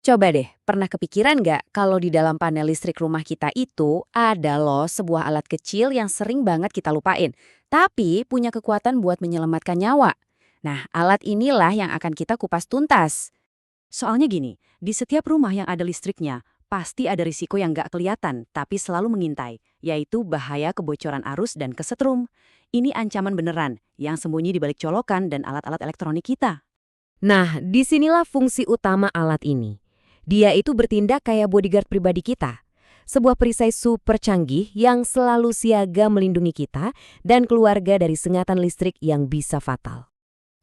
Coba deh, pernah kepikiran nggak kalau di dalam panel listrik rumah kita itu ada loh sebuah alat kecil yang sering banget kita lupain, tapi punya kekuatan buat menyelamatkan nyawa. Nah, alat inilah yang akan kita kupas tuntas. Soalnya gini, di setiap rumah yang ada listriknya, pasti ada risiko yang nggak kelihatan tapi selalu mengintai, yaitu bahaya kebocoran arus dan kesetrum. Ini ancaman beneran yang sembunyi di balik colokan dan alat-alat elektronik kita. Nah, disinilah fungsi utama alat ini. Dia itu bertindak kayak bodyguard pribadi kita. Sebuah perisai super canggih yang selalu siaga melindungi kita dan keluarga dari sengatan listrik yang bisa fatal.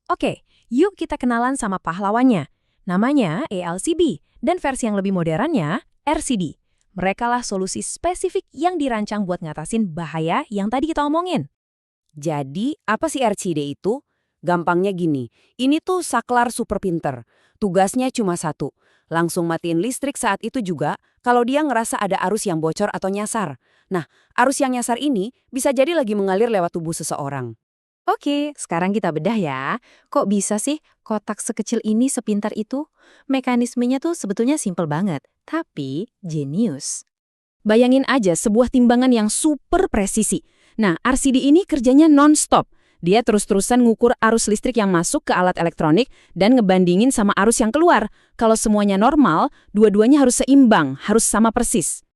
Oke, yuk kita kenalan sama pahlawannya. Namanya ELCB, dan versi yang lebih modernnya RCD. Mereka lah solusi spesifik yang dirancang buat ngatasin bahaya yang tadi kita omongin. Jadi, apa sih RCD itu? Gampangnya gini, ini tuh saklar super pinter. Tugasnya cuma satu, langsung matiin listrik saat itu juga kalau dia ngerasa ada arus yang bocor atau nyasar. Nah, arus yang nyasar ini bisa jadi lagi mengalir lewat tubuh seseorang. Oke, sekarang kita bedah ya. Kok bisa sih kotak sekecil ini sepintar itu? Mekanismenya tuh sebetulnya simpel banget, tapi jenius. Bayangin aja sebuah timbangan yang super presisi. Nah, RCD ini kerjanya non-stop. Dia terus-terusan ngukur arus listrik yang masuk ke alat elektronik dan ngebandingin sama arus yang keluar. Kalau semuanya normal, dua-duanya harus seimbang, harus sama persis.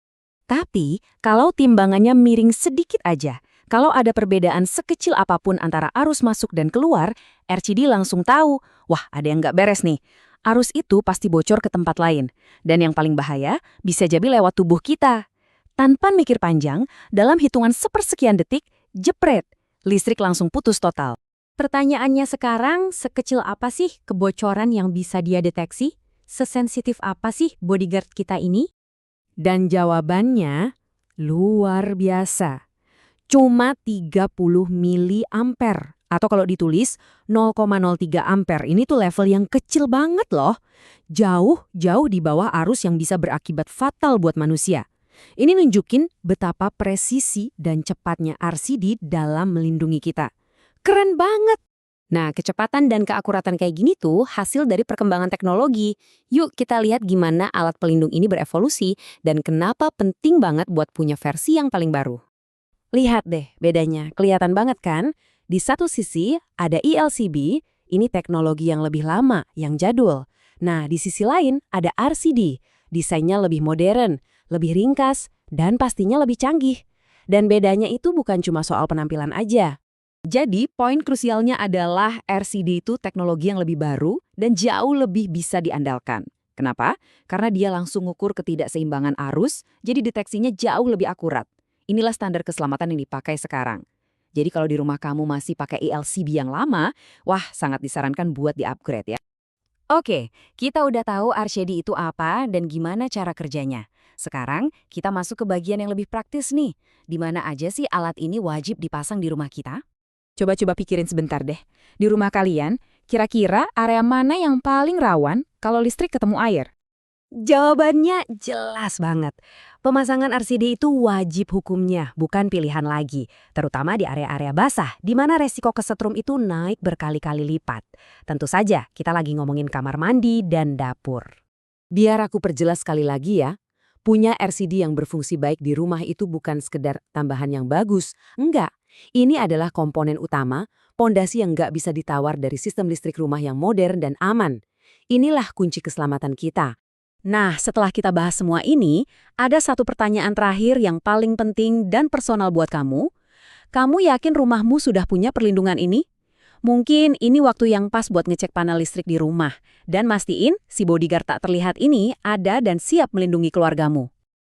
Tapi, kalau timbangannya miring sedikit aja, kalau ada perbedaan sekecil apapun antara arus masuk dan keluar, RCD langsung tahu, wah ada yang nggak beres nih. Arus itu pasti bocor ke tempat lain. Dan yang paling bahaya, bisa jadi lewat tubuh kita. Tanpa mikir panjang, dalam hitungan sepersekian detik, jepret, listrik langsung putus total. Pertanyaannya sekarang, sekecil apa sih kebocoran yang bisa dia deteksi? Sesensitif apa sih bodyguard kita ini? Dan jawabannya luar biasa. Cuma 30 miliampere. Atau kalau ditulis 0,03 ampere. Ini tuh level yang kecil banget loh. Jauh di bawah arus yang bisa berakibat fatal buat manusia. Ini nunjukin betapa presisi dan cepatnya RCD dalam melindungi kita. Keren banget! Nah, kecepatan dan keakuratan kayak gini tuh hasil dari perkembangan teknologi. Yuk kita lihat gimana alat pelindung ini berevolusi dan kenapa penting banget buat punya versi yang paling baru. Lihat deh bedanya, kelihatan banget kan? Di satu sisi ada ELCB, ini teknologi yang lebih lama, yang jadul. Nah, di sisi lain ada RCD, desainnya lebih modern, lebih ringkas, dan pastinya lebih canggih. Dan bedanya itu bukan cuma soal penampilan aja. Jadi, poin krusialnya adalah RCD itu teknologi yang lebih baru dan jauh lebih bisa diandalkan. Kenapa? Karena dia langsung ngukur ketidakseimbangan arus, jadi deteksinya jauh lebih akurat. Inilah standar keselamatan yang dipakai sekarang. Jadi kalau di rumah kamu masih pakai ELCB yang lama, wah sangat disarankan buat di-upgrade ya. Oke, kita udah tahu RCD itu apa dan gimana cara kerjanya. Sekarang kita masuk ke bagian yang lebih praktis nih. Di mana aja sih alat ini wajib dipasang di rumah kita? Coba pikirin sebentar deh. Di rumah kalian, kira-kira area mana yang paling rawan kalau listrik ketemu air? Jawabannya jelas banget. Pemasangan RCD itu wajib hukumnya, bukan pilihan lagi. Terutama di area-area basah, di mana resiko kesetrum itu naik berkali-kali lipat. Tentu saja, kita lagi ngomongin kamar mandi dan dapur. Biar aku perjelas sekali lagi ya, punya RCD yang berfungsi baik di rumah itu bukan sekedar tambahan yang bagus. Enggak, ini adalah komponen utama, pondasi yang nggak bisa ditawar dari sistem listrik rumah yang modern dan aman. Inilah kunci keselamatan kita. Nah, setelah kita bahas semua ini, ada satu pertanyaan terakhir yang paling penting dan personal buat kamu. Kamu yakin rumahmu sudah punya perlindungan ini? Mungkin ini waktu yang pas buat ngecek panel listrik di rumah. Dan mastiin si bodyguard tak terlihat ini ada dan siap melindungi keluargamu.